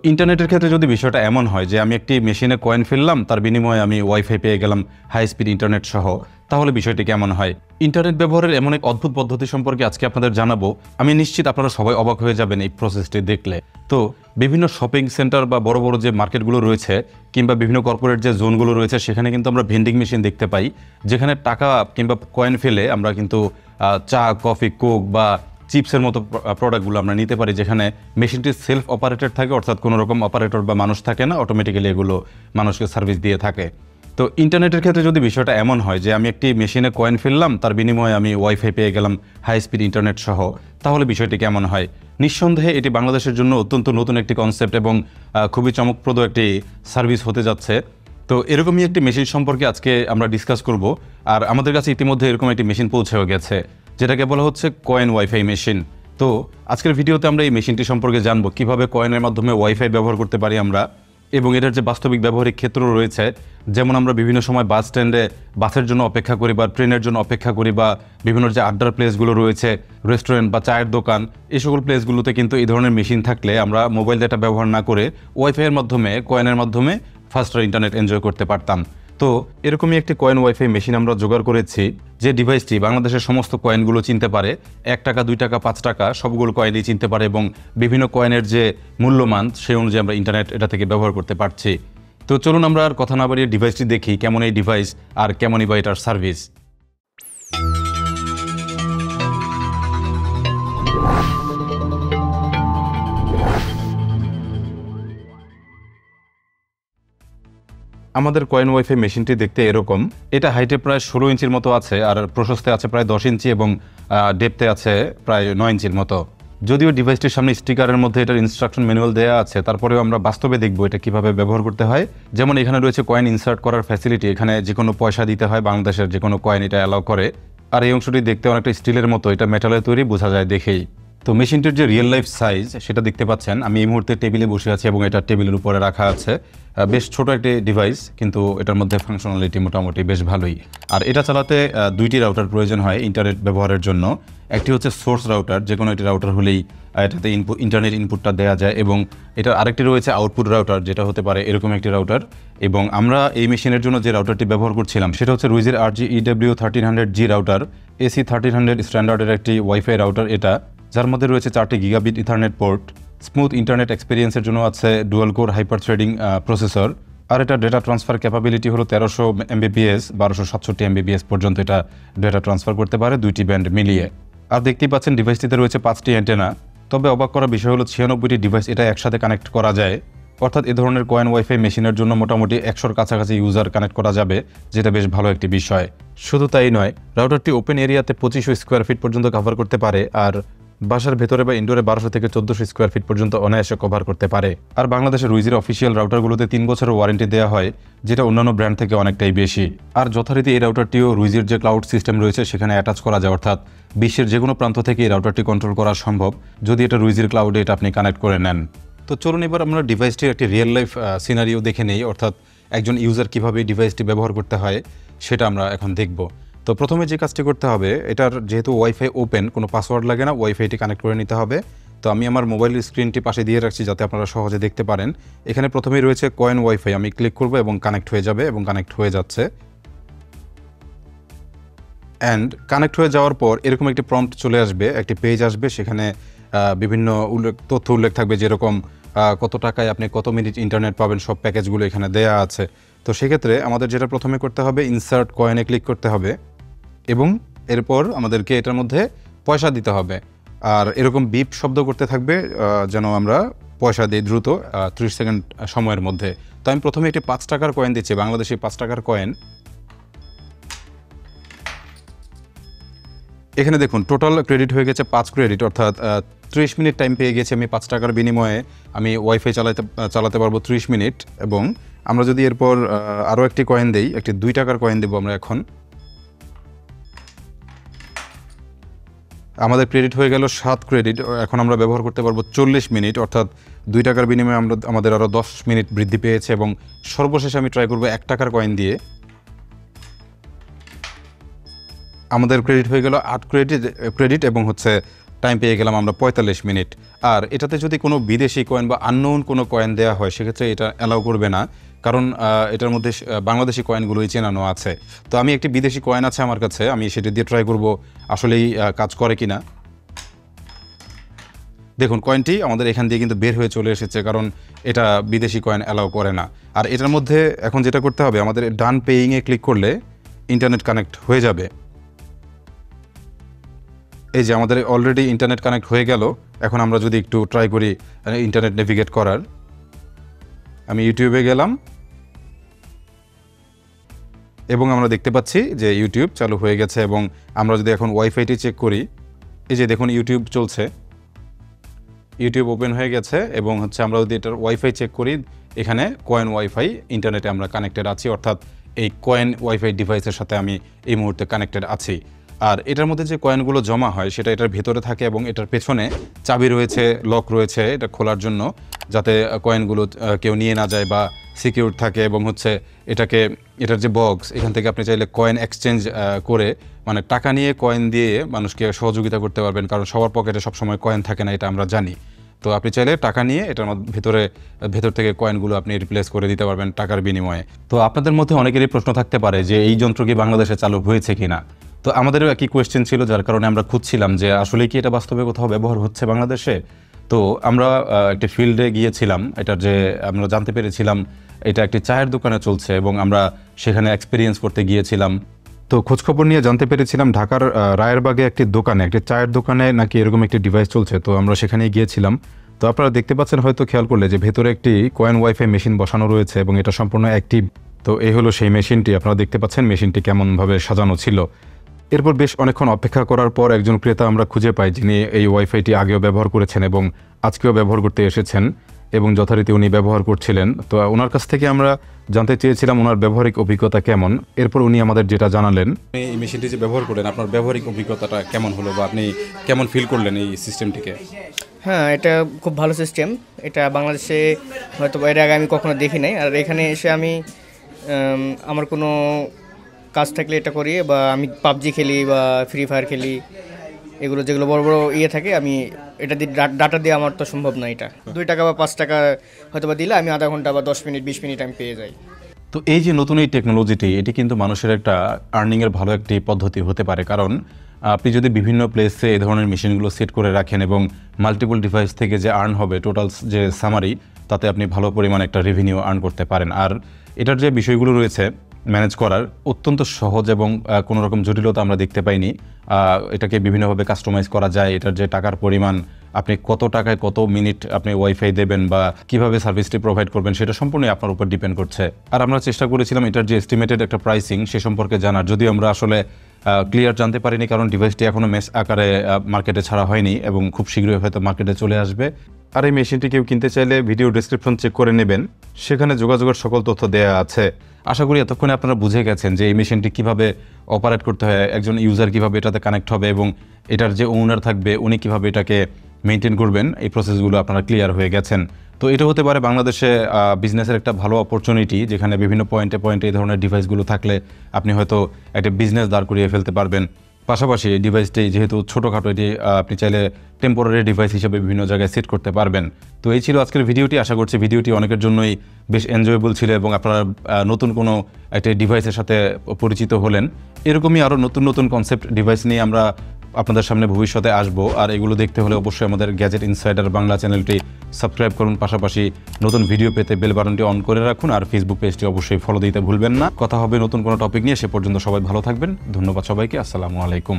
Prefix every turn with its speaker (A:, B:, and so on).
A: ইন্টারনেটের ক্ষেত্রে যদি বিষয়টা এমন হয় যে আমি একটি মেশিনে কয়েন ফেললাম, তার বিনিময়ে আমি ওয়াইফাই পেয়ে গেলাম হাই স্পিড ইন্টারনেট সহ, তাহলে বিষয়টি কেমন হয়? ইন্টারনেট ব্যবহারের এমন এক অদ্ভুত পদ্ধতি সম্পর্কে আজকে আপনাদের জানাবো। আমি নিশ্চিত আপনারা সবাই অবাক হয়ে যাবেন এই প্রসেসটি দেখলে। তো বিভিন্ন শপিং সেন্টার বা বড় বড় যে মার্কেটগুলো রয়েছে কিংবা বিভিন্ন কর্পোরেট যে জোনগুলো রয়েছে, সেখানে কিন্তু আমরা ভেন্ডিং মেশিন দেখতে পাই, যেখানে টাকা কিংবা কয়েন ফেলে আমরা কিন্তু চা, কফি, কোক বা চিপসের মতো প্রোডাক্টগুলো আমরা নিতে পারি, যেখানে মেশিনটি সেলফ অপারেটেড থাকে, অর্থাৎ কোনো রকম অপারেটর বা মানুষ থাকে না, অটোমেটিক্যালি এগুলো মানুষকে সার্ভিস দিয়ে থাকে। তো ইন্টারনেটের ক্ষেত্রে যদি বিষয়টা এমন হয় যে আমি একটি মেশিনে কয়েন ফেললাম, তার বিনিময়ে আমি ওয়াইফাই পেয়ে গেলাম হাই স্পিড ইন্টারনেট সহ, তাহলে বিষয়টি কেমন হয়? নিঃসন্দেহে এটি বাংলাদেশের জন্য অত্যন্ত নতুন একটি কনসেপ্ট এবং খুবই চমকপ্রদ একটি সার্ভিস হতে যাচ্ছে। তো এরকমই একটি মেশিন সম্পর্কে আজকে আমরা ডিসকাস করব। আর আমাদের কাছে ইতিমধ্যে এরকম একটি মেশিন পৌঁছেও গেছে, যেটাকে বলা হচ্ছে কয়েন ওয়াইফাই মেশিন। তো আজকের ভিডিওতে আমরা এই মেশিনটি সম্পর্কে জানবো, কিভাবে কয়েনের মাধ্যমে ওয়াইফাই ব্যবহার করতে পারি আমরা, এবং এটার যে বাস্তবিক ব্যবহারিক ক্ষেত্র রয়েছে, যেমন আমরা বিভিন্ন সময় বাস স্ট্যান্ডে বাসের জন্য অপেক্ষা করি বা ট্রেনের জন্য অপেক্ষা করি, বা বিভিন্ন যে আড্ডার প্লেসগুলো রয়েছে, রেস্টুরেন্ট বা চায়ের দোকান, এই সকল প্লেসগুলোতে কিন্তু এই ধরনের মেশিন থাকলে আমরা মোবাইল ডেটা ব্যবহার না করে ওয়াইফাইয়ের মাধ্যমে, কয়েনের মাধ্যমে ফাস্টার ইন্টারনেট এনজয় করতে পারতাম। তো এরকমই একটি কয়েন ওয়াইফাই মেশিন আমরা জোগাড় করেছি, যে ডিভাইসটি বাংলাদেশের সমস্ত কয়েনগুলো চিনতে পারে। 1 টাকা, 2 টাকা, 5 টাকা সবগুলো কয়েনই চিনতে পারে, এবং বিভিন্ন কয়েনের যে মূল্যমান সেই অনুযায়ী আমরা ইন্টারনেট এটা থেকে ব্যবহার করতে পারছি। তো চলুন আমরা আর কথা না বাড়িয়ে ডিভাইসটি দেখি, কেমন এই ডিভাইস আর কেমনই বা এটার সার্ভিস। আমাদের কয়েন ওয়াইফাই মেশিনটি দেখতে এরকম। এটা হাইটে প্রায় 16 ইঞ্চির মতো আছে, আর প্রশস্তে আছে প্রায় 10 ইঞ্চি, এবং ডেপথে আছে প্রায় 9 ইঞ্চির মতো। যদিও ডিভাইসটির সামনে স্টিকারের মধ্যে এটার ইনস্ট্রাকশন ম্যানুয়াল দেওয়া আছে, তারপরেও আমরা বাস্তবে দেখবো এটা কিভাবে ব্যবহার করতে হয়। যেমন এখানে রয়েছে কয়েন ইনসার্ট করার ফ্যাসিলিটি, এখানে যে কোনো পয়সা দিতে হয়, বাংলাদেশের যে কোনো কয়েন এটা অ্যালাউ করে। আর এই অংশটি দেখতে অনেকটা স্টিলের মতো, এটা মেটালের তৈরি, বোঝা যায় দেখেই। তো মেশিনটির যে রিয়েল লাইফ সাইজ সেটা দেখতে পাচ্ছেন। আমি এই মুহূর্তে টেবিলে বসে আছি এবং এটা টেবিলের উপরে রাখা আছে। বেশ ছোট একটি ডিভাইস, কিন্তু এটার মধ্যে ফাংশনালিটি মোটামুটি বেশ ভালোই। আর এটা চালাতে 2টি রাউটার প্রয়োজন হয় ইন্টারনেট ব্যবহারের জন্য। একটি হচ্ছে সোর্স রাউটার, যে কোনো একটি রাউটার হলেই এটাতে ইন্টারনেট ইনপুটটা দেওয়া যায়, এবং এটার আরেকটি রয়েছে আউটপুট রাউটার, যেটা হতে পারে এরকম একটি রাউটার। এবং আমরা এই মেশিনের জন্য যে রাউটারটি ব্যবহার করছিলাম সেটা হচ্ছে রুইজের RG-EW1300G রাউটার, AC1300 স্ট্যান্ডার্ডের একটি ওয়াইফাই রাউটার এটা, যার মধ্যে রয়েছে 4টি gigabit ethernet port. Smooth internet এক্সপিরিয়েন্সের জন্য আছে dual core hyper threading processor. আর এটা ডেটা ট্রান্সফার ক্যাপাবিলিটি হলো 1300 Mbps, 1267 Mbps পর্যন্ত এটা ডেটা ট্রান্সফার করতে পারে, 2টি ব্যান্ড মিলিয়ে। আর দেখতেই পাচ্ছেন ডিভাইসটিতে রয়েছে 5টি অ্যান্টেনা। তবে অবাক করার বিষয় হলো 96টি ডিভাইস এটা একসাথে কানেক্ট করা যায়, অর্থাৎ এ ধরনের কয়েন ওয়াইফাই মেশিনের জন্য মোটামুটি 100-র কাছাকাছি ইউজার কানেক্ট করা যাবে, যেটা বেশ ভালো একটি বিষয়। শুধু তাই নয়, রাউটারটি ওপেন এরিয়াতে 2500 স্কোয়ার ফিট পর্যন্ত কভার করতে পারে, আর বাসার ভেতরে বা ইনডোরে 1200 থেকে 1400 স্কোয়ার ফিট পর্যন্ত অনায়াসে কভার করতে পারে। আর বাংলাদেশের রুইজির অফিসিয়াল রাউটারগুলোতে 3 বছরের ওয়ারেন্টি দেওয়া হয়, যেটা অন্যান্য ব্র্যান্ড থেকে অনেকটাই বেশি। আর যথারীতি এই রাউটারটিও রুইজির যে ক্লাউড সিস্টেম রয়েছে সেখানে অ্যাটাচ করা যায়, অর্থাৎ বিশ্বের যে কোনো প্রান্ত থেকে এই রাউটারটি কন্ট্রোল করা সম্ভব, যদি এটা রুইজির ক্লাউডে এটা আপনি কানেক্ট করে নেন। তো চলুন এবার আমরা ডিভাইসটির একটি রিয়েল লাইফ সিনারিও দেখে নেই, অর্থাৎ একজন ইউজার কীভাবে ডিভাইসটি ব্যবহার করতে হয় সেটা আমরা এখন দেখব। তো প্রথমে যে কাজটি করতে হবে, এটার যেহেতু ওয়াইফাই ওপেন, কোনো পাসওয়ার্ড লাগে না, ওয়াইফাইটি কানেক্ট করে নিতে হবে। তো আমি আমার মোবাইলের স্ক্রিনটি পাশে দিয়ে রাখছি যাতে আপনারা সহজে দেখতে পারেন। এখানে প্রথমেই রয়েছে কয়েন ওয়াইফাই, আমি ক্লিক করব এবং কানেক্ট হয়ে যাবে, এবং কানেক্ট হয়ে যাচ্ছে। অ্যান্ড কানেক্ট হয়ে যাওয়ার পর এরকম একটি প্রম্পট চলে আসবে, একটি পেজ আসবে, সেখানে বিভিন্ন তথ্য উল্লেখ থাকবে, যেরকম কত টাকায় আপনি কত মিনিট ইন্টারনেট পাবেন, সব প্যাকেজগুলো এখানে দেয়া আছে। তো সেক্ষেত্রে আমাদের যেটা প্রথমে করতে হবে, ইনসার্ট কয়েনে ক্লিক করতে হবে, এবং এরপর আমাদেরকে এটার মধ্যে পয়সা দিতে হবে। আর এরকম বিপ শব্দ করতে থাকবে, যেন আমরা পয়সা দিই দ্রুত 30 সেকেন্ড সময়ের মধ্যে। তো আমি প্রথমে একটি 5 টাকার কয়েন দিচ্ছি, বাংলাদেশি 5 টাকার কয়েন। এখানে দেখুন টোটাল ক্রেডিট হয়ে গেছে 5 ক্রেডিট, অর্থাৎ 30 মিনিট টাইম পেয়ে গেছি আমি। 5 টাকার বিনিময়ে আমি ওয়াইফাই চালাতে পারবো 30 মিনিট। এবং আমরা যদি এরপর আরও একটি কয়েন দেই, একটি 2 টাকার কয়েন দেবো আমরা এখন, আমাদের ক্রেডিট হয়ে গেল 7 ক্রেডিট। এখন আমরা ব্যবহার করতে পারবো 40 মিনিট, অর্থাৎ 2 টাকার বিনিময়ে আমাদের আরও 10 মিনিট বৃদ্ধি পেয়েছে। এবং সর্বশেষে আমি ট্রাই করবো 1 টাকার কয়েন দিয়ে। আমাদের ক্রেডিট হয়ে গেল 8 ক্রেডিট এবং হচ্ছে টাইম পেয়ে গেলাম আমরা 45 মিনিট। আর এটাতে যদি কোনো বিদেশি কয়েন বা আননোন কোনো কয়েন দেওয়া হয় সেক্ষেত্রে এটা অ্যালাউ করবে না, কারণ এটার মধ্যে বাংলাদেশি কয়েনগুলোই চেনানো আছে। তো আমি একটি বিদেশি কয়েন আছে আমার কাছে, আমি সেটা দিয়ে ট্রাই করব আসলেই কাজ করে কিনা। দেখুন কয়েনটি আমাদের এখান দিয়ে কিন্তু বের হয়ে চলে এসেছে, কারণ এটা বিদেশি কয়েন অ্যালাউ করে না। আর এটার মধ্যে এখন যেটা করতে হবে, আমাদের ডান পেইংয়ে ক্লিক করলে ইন্টারনেট কানেক্ট হয়ে যাবে। এই যে আমাদের অলরেডি ইন্টারনেট কানেক্ট হয়ে গেল। এখন আমরা যদি একটু ট্রাই করি ইন্টারনেট নেভিগেট করার, আমি ইউটিউবে গেলাম এবং আমরা দেখতে পাচ্ছি যে ইউটিউব চালু হয়ে গেছে। এবং আমরা যদি এখন ওয়াইফাইটি চেক করি, এই যে দেখুন ইউটিউব চলছে, ইউটিউব ওপেন হয়ে গেছে। এবং হচ্ছে আমরা যদি এটার ওয়াইফাই চেক করি, এখানে কয়েন ওয়াইফাই ইন্টারনেটে আমরা কানেক্টেড আছি, অর্থাৎ এই কয়েন ওয়াইফাই ডিভাইসের সাথে আমি এই মুহূর্তে কানেক্টেড আছি। আর এটার মধ্যে যে কয়েনগুলো জমা হয় সেটা এটার ভেতরে থাকে এবং এটার পেছনে চাবি রয়েছে, লক রয়েছে এটা খোলার জন্য, যাতে কয়েনগুলো কেউ নিয়ে না যায় বা সিকিউর থাকে। এবং হচ্ছে এটার যে বক্স, এখান থেকে আপনি চাইলে কয়েন এক্সচেঞ্জ করে, মানে টাকা নিয়ে কয়েন দিয়ে মানুষকে সহযোগিতা করতে পারবেন, কারণ সবার পকেটে সবসময় কয়েন থাকে না, এটা আমরা জানি। তো আপনি চাইলে টাকা নিয়ে এটার ভেতর থেকে কয়েনগুলো আপনি রিপ্লেস করে দিতে পারবেন টাকার বিনিময়ে। তো আপনাদের মধ্যে অনেকেরই প্রশ্ন থাকতে পারে যে এই যন্ত্র কি বাংলাদেশে চালু হয়েছে কিনা। তো আমাদেরও একই কোয়েশ্চেন ছিল, যার কারণে আমরা খুঁজছিলাম যে আসলে কি এটা বাস্তবে কোথাও ব্যবহার হচ্ছে বাংলাদেশে। তো আমরা একটি ফিল্ডে গিয়েছিলাম, এটার যে আমরা জানতে পেরেছিলাম এটা একটি চায়ের দোকানে চলছে এবং আমরা সেখানে এক্সপিরিয়েন্স করতে গিয়েছিলাম। তো খোঁজখবর নিয়ে জানতে পেরেছিলাম ঢাকার রায়েরবাগে একটি চায়ের দোকানে নাকি এরকম একটি ডিভাইস চলছে। তো আমরা সেখানে গিয়েছিলাম। তো আপনারা দেখতে পাচ্ছেন হয়তো খেয়াল করলে যে ভেতরে একটি কয়েন ওয়াইফাই মেশিন বসানো রয়েছে এবং এটা সম্পূর্ণ অ্যাক্টিভ। তো এই হলো সেই মেশিনটি, আপনারা দেখতে পাচ্ছেন মেশিনটি কেমনভাবে সাজানো ছিল। এরপর বেশ অনেকক্ষণ অপেক্ষা করার পর একজন ক্রেতা আমরা খুঁজে পাই, যিনি এই ওয়াইফাইটি আগেও ব্যবহার করেছেন এবং আজকেও ব্যবহার করতে এসেছেন এবং যথারীতি উনি ব্যবহার করছিলেন। তো ওনার কাছ থেকে আমরা জানতে চেয়েছিলাম ওনার ব্যবহারিক অভিজ্ঞতা কেমন। এরপর উনি আমাদের যেটা জানালেন, এই মেশিনটি যে ব্যবহার করলেন আপনার ব্যবহারিক অভিজ্ঞতাটা কেমন হলো বা আপনি কেমন ফিল করলেন এই সিস্টেমটিকে?
B: হ্যাঁ, এটা খুব ভালো সিস্টেম। এটা বাংলাদেশে হয়তো এর আগে আমি কখনো দেখি নাই। আর এখানে এসে আমি আমার কোনো কাজ থাকলে এটা করি, বা আমি পাবজি খেলি বা ফ্রি ফায়ার খেলি, এগুলো যেগুলো বড় বড় থাকে, আমি এটা দিয়ে ডাটা দিয়ে আমার তো সম্ভব না। এটা 2 টাকা বা 5 টাকা হয়তো বা দিলে আমি আধা ঘন্টা বা 10 মিনিট 20 মিনিট আমি পেয়ে যাই।
A: তো এই যে নতুন এই টেকনোলজিটি, এটি কিন্তু মানুষের একটা আর্নিংয়ের ভালো একটি পদ্ধতি হতে পারে, কারণ আপনি যদি বিভিন্ন প্লেসে এই ধরনের মেশিনগুলো সেট করে রাখেন এবং মাল্টিপল ডিভাইস থেকে যে আর্ন হবে টোটাল যে সামারি, তাতে আপনি ভালো পরিমাণে একটা রেভিনিউ আর্ন করতে পারেন। আর এটার যে বিষয়গুলো রয়েছে ম্যানেজ করার অত্যন্ত সহজ এবং কোনো রকম জটিলতা আমরা দেখতে পাইনি। এটাকে বিভিন্নভাবে কাস্টমাইজ করা যায়। এটার যে টাকার পরিমাণ, আপনি কত টাকায় কত মিনিট আপনি ওয়াইফাই দেবেন বা কিভাবে সার্ভিসটি প্রোভাইড করবেন, সেটা সম্পূর্ণই আপনার উপর ডিপেন্ড করছে। আর আমরা চেষ্টা করেছিলাম এটার যে এস্টিমেটেড একটা প্রাইসিং সে সম্পর্কে জানার, যদিও আমরা আসলে ক্লিয়ার জানতে পারিনি, কারণ ডিভাইসটি এখনও মেস আকারে মার্কেটে ছাড়া হয়নি এবং খুব শীঘ্রই হয়তো মার্কেটে চলে আসবে। আর এই মেশিনটি কেউ কিনতে চাইলে ভিডিও ডেসক্রিপশন চেক করে নেবেন, সেখানে যোগাযোগের সকল তথ্য দেওয়া আছে। আশা করি এতক্ষণে আপনারা বুঝে গেছেন যে এই মেশিনটি কীভাবে অপারেট করতে হয়, একজন ইউজার কীভাবে এটাতে কানেক্ট হবে এবং এটার যে ওনার থাকবে উনি কীভাবে এটাকে মেনটেন করবেন, এই প্রসেসগুলো আপনারা ক্লিয়ার হয়ে গেছেন। তো এটা হতে পারে বাংলাদেশে বিজনেসের একটা ভালো অপরচুনিটি, যেখানে বিভিন্ন পয়েন্টে এই ধরনের ডিভাইসগুলো থাকলে আপনি হয়তো একটা বিজনেস দাঁড় করিয়ে ফেলতে পারবেন। পাশাপাশি এই ডিভাইসটি যেহেতু ছোটোখাটো, এটি আপনি চাইলে টেম্পোরারি ডিভাইস হিসেবে বিভিন্ন জায়গায় সেট করতে পারবেন। তো এই ছিল আজকের ভিডিওটি। আশা করছি ভিডিওটি অনেকের জন্যই বেশ এনজয়েবল ছিল এবং আপনারা নতুন কোনো একটা ডিভাইসের সাথে পরিচিত হলেন। এরকমই আরও নতুন নতুন কনসেপ্ট ডিভাইস নিয়ে আমরা আপনাদের সামনে ভবিষ্যতে আসবো। আর এগুলো দেখতে হলে অবশ্যই আমাদের গ্যাজেট ইনসাইডার বাংলা চ্যানেলটি সাবস্ক্রাইব করুন, পাশাপাশি নতুন ভিডিও পেতে বেল বাটনটি অন করে রাখুন, আর ফেসবুক পেজটি অবশ্যই ফলো দিতে ভুলবেন না। কথা হবে নতুন কোনো টপিক নিয়ে, সে পর্যন্ত সবাই ভালো থাকবেন। ধন্যবাদ সবাইকে, আসসালামু আলাইকুম।